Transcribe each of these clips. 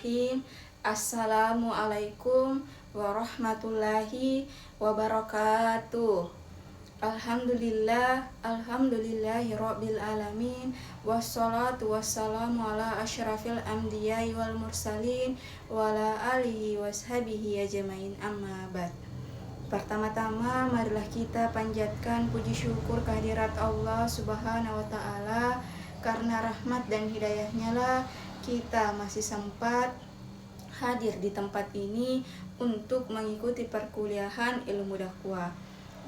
Bismillahirrahmanirrahim. Assalamualaikum warahmatullahi wabarakatuh. Alhamdulillahirabbil alamin. Wassalatu wassalamu ala asyrafil anbiya'i wal mursalin wa ala alihi washabihi ajmain, amma ba'd. Pertama-tama marilah kita panjatkan puji syukur kehadirat Allah Subhanahu wa taala. Karena rahmat dan hidayahnya lah kita masih sempat hadir di tempat ini untuk mengikuti perkuliahan ilmu dakwah.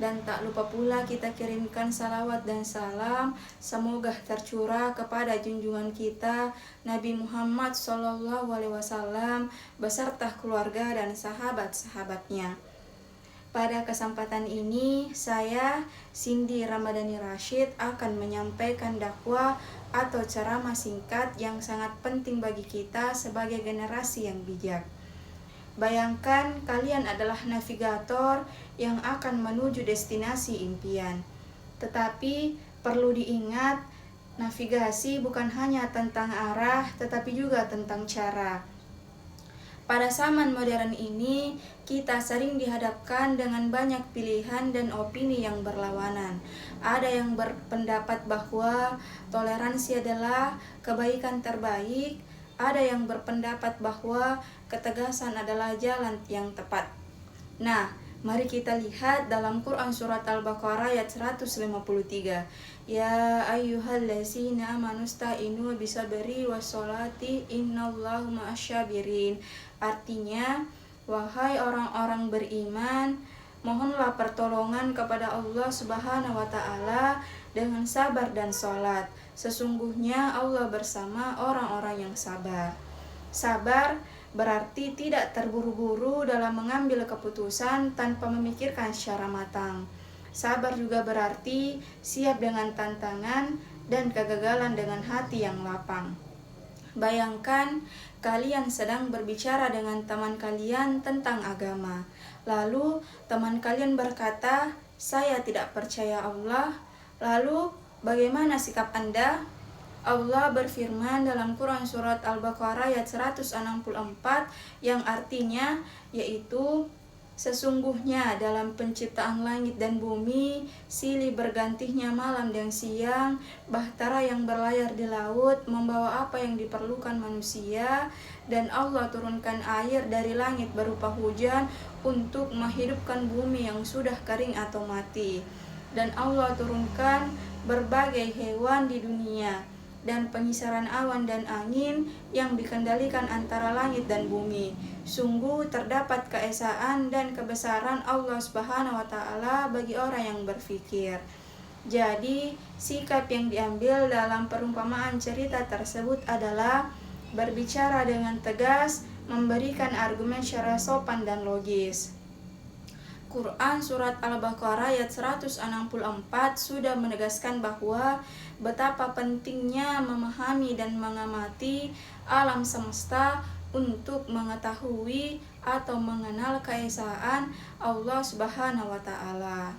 Dan tak lupa pula kita kirimkan salawat dan salam semoga tercurah kepada junjungan kita Nabi Muhammad SAW beserta keluarga dan sahabat-sahabatnya. Pada kesempatan ini, saya, Cindy Ramadhani Rashid, akan menyampaikan dakwah atau ceramah singkat yang sangat penting bagi kita sebagai generasi yang bijak. Bayangkan kalian adalah navigator yang akan menuju destinasi impian. Tetapi perlu diingat, navigasi bukan hanya tentang arah, tetapi juga tentang cara. Pada zaman modern ini, kita sering dihadapkan dengan banyak pilihan dan opini yang berlawanan. Ada yang berpendapat bahwa toleransi adalah kebaikan terbaik, ada yang berpendapat bahwa ketegasan adalah jalan yang tepat. Nah, mari kita lihat dalam Quran surat Al-Baqarah ayat 153. Ya ayyuhallazina amanu sta'inu bisabri wassolati innallaha ma'asyabirin. Artinya, wahai orang-orang beriman, mohonlah pertolongan kepada Allah Subhanahu wa taala dengan sabar dan sholat. Sesungguhnya Allah bersama orang-orang yang sabar. Sabar berarti tidak terburu-buru dalam mengambil keputusan tanpa memikirkan secara matang. Sabar juga berarti siap dengan tantangan dan kegagalan dengan hati yang lapang. Bayangkan kalian sedang berbicara dengan teman kalian tentang agama. Lalu teman kalian berkata, "Saya tidak percaya Allah." Lalu bagaimana sikap Anda? Allah berfirman dalam Quran surat Al-Baqarah ayat 164 yang artinya yaitu sesungguhnya dalam penciptaan langit dan bumi, silih bergantinya malam dan siang, bahtera yang berlayar di laut membawa apa yang diperlukan manusia, dan Allah turunkan air dari langit berupa hujan untuk menghidupkan bumi yang sudah kering atau mati. Dan Allah turunkan berbagai hewan di dunia dan pengisaran awan dan angin yang dikendalikan antara langit dan bumi. Sungguh terdapat keesaan dan kebesaran Allah Subhanahu wa taala bagi orang yang berfikir. Jadi, sikap yang diambil dalam perumpamaan cerita tersebut adalah berbicara dengan tegas, memberikan argumen secara sopan dan logis. Quran surat Al-Baqarah ayat 164 sudah menegaskan bahwa betapa pentingnya memahami dan mengamati alam semesta untuk mengetahui atau mengenal keesaan Allah Subhanahu wa taala.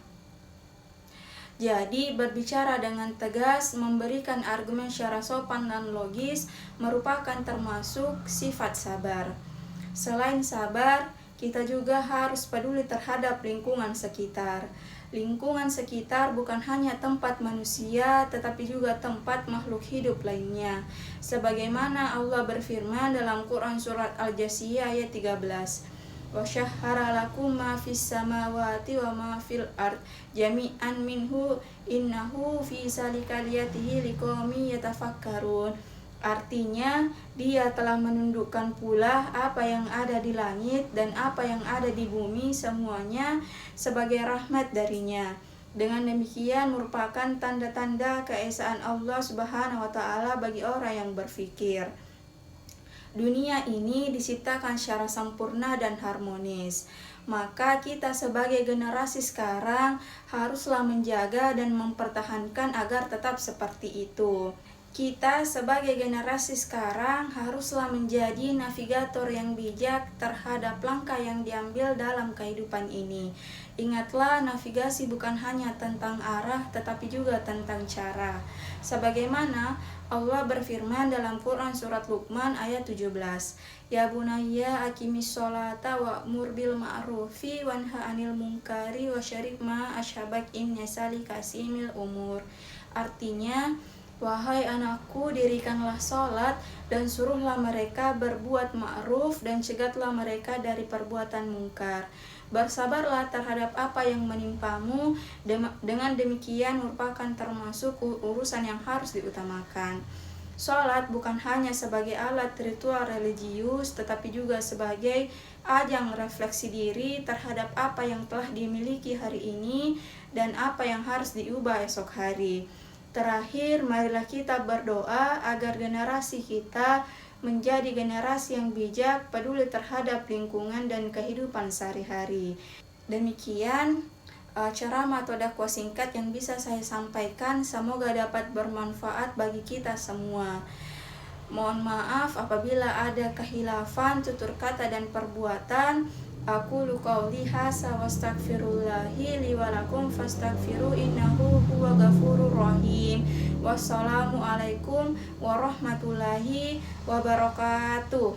Jadi berbicara dengan tegas, memberikan argumen secara sopan dan logis merupakan termasuk sifat sabar. Selain sabar, kita juga harus peduli terhadap lingkungan sekitar. Lingkungan sekitar bukan hanya tempat manusia, tetapi juga tempat makhluk hidup lainnya. Sebagaimana Allah berfirman dalam Quran surat Al-Jasiyah ayat 13. Wa syahhara lakum ma fis samawati wa ma fil ard jami'an minhu innahu fi zalika liyatihi liqaumin yatafakkarun. Artinya, Dia telah menundukkan pula apa yang ada di langit dan apa yang ada di bumi semuanya sebagai rahmat darinya. Dengan demikian merupakan tanda-tanda keesaan Allah Subhanahu wa taala bagi orang yang berfikir. Dunia ini diciptakan secara sempurna dan harmonis. Maka kita sebagai generasi sekarang haruslah menjaga dan mempertahankan agar tetap seperti itu. Kita sebagai generasi sekarang haruslah menjadi navigator yang bijak terhadap langkah yang diambil dalam kehidupan ini. Ingatlah, navigasi bukan hanya tentang arah tetapi juga tentang cara. Sebagaimana Allah berfirman dalam Quran surat Luqman ayat 17. Ya bunayya aqimis sholata wa'mur bil ma'rufi wanha 'anil munkari wasyarib ma asyabak inna salika kasimil umur. Artinya, wahai anakku, dirikanlah sholat dan suruhlah mereka berbuat ma'ruf dan cegatlah mereka dari perbuatan mungkar. Bersabarlah terhadap apa yang menimpamu, dengan demikian merupakan termasuk urusan yang harus diutamakan. Sholat bukan hanya sebagai alat ritual religius, tetapi juga sebagai ajang refleksi diri terhadap apa yang telah dimiliki hari ini dan apa yang harus diubah esok hari. Terakhir, marilah kita berdoa agar generasi kita menjadi generasi yang bijak, peduli terhadap lingkungan dan kehidupan sehari-hari. Demikian ceramah atau dakwah singkat yang bisa saya sampaikan, semoga dapat bermanfaat bagi kita semua. Mohon maaf apabila ada khilafan tutur kata dan perbuatan. Aku qouli hadza wastaghfirullahi li wa lakum fastaghfiru innahu huwa ghafurur rahim. Wassalamualaikum warahmatullahi wabarakatuh.